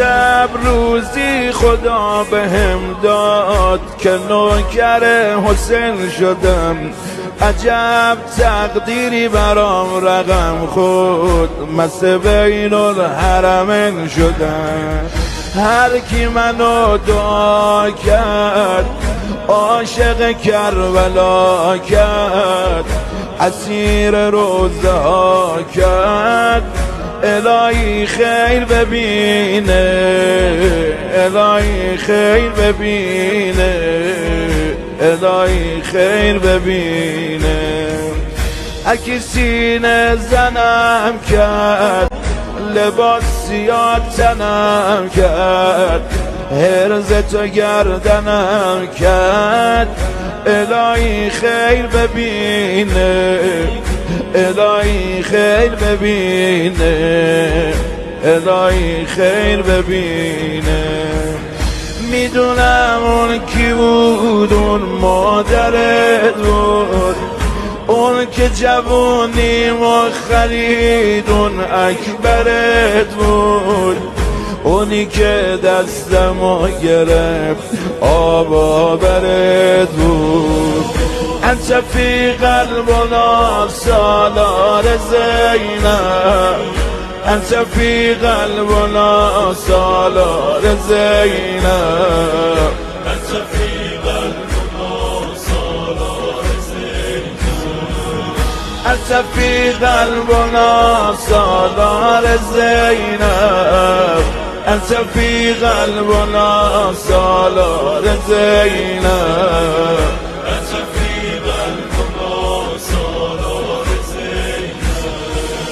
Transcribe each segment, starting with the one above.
عجب روزی خدا بهم داد که نوکر حسین شدم، عجب تقدیری برام رقم خود مثل بین الحرمین شدم. هر کی منو دعا کرد عاشق کربلا کرد، اسیر روزه ها کرد، الهی خیر ببینه، الهی خیر ببینه، الهی خیر ببینه. اکی سینه زنم کرد، لباس سیاه تنم کرد، هرز تو گردنم کرد، الهی خیر ببینه، الهی خیر ببینه، الهی خیر ببینه. میدونم اون کی بود، اون مادرت بود، اون که جوونیمو خرید، اون اکبرت بود، اونی که دستمو گرفت آبابرت بود. انت فی قلبنا سالار زینب، انت فی قلبنا سالار زینب، انت فی قلبنا سالار زینب، انت فی قلبنا سالار زینب، انت فی قلبنا سالار زینب، انت فی قلبنا سالار زینب.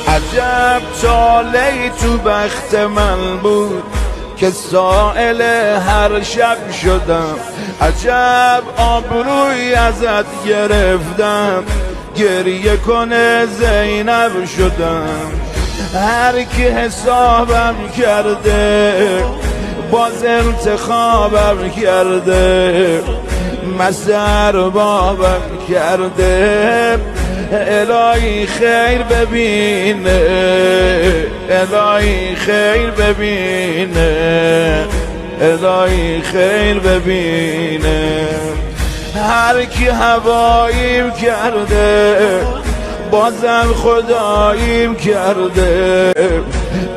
عجب چاله‌ای تو بخت من بود که سائل هر شب شدم، عجب آبروی ازت گرفتم، گریه کنه زینب شدم. هر کی حسابم کرده باز انتخابم کرده، مزر بابم کرده، الهی خیر ببینه، الهی خیر ببینه، الهی خیر ببینه. هر کی هواییم کرده بازم خداییم کرده،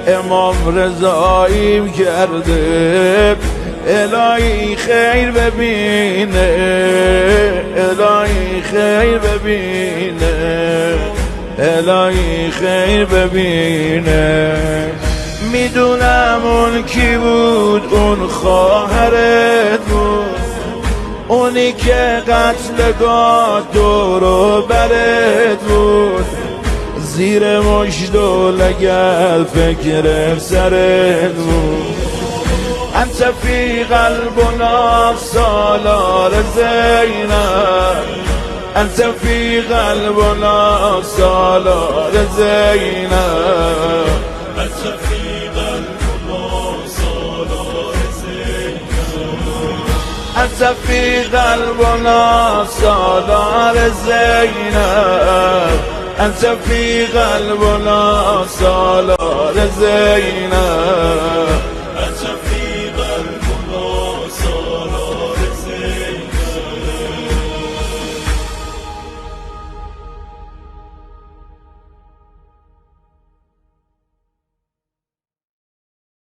امام رضاییم کرده، الهی خیر ببینه، الهی خیر ببینه، الهی خیر ببینه. میدونم اون کی بود، اون خواهرت بود، اونی که قتلگاه دور و برت بود، زیر مشت و لگد فکر سرت بود. انت فی قلبنا سالار زینب، انت فی قلبنا سالار زینب، انت فی قلبنا سالار زینب، انت فی قلبنا سالار زینب، انت فی قلبنا سالار زینب.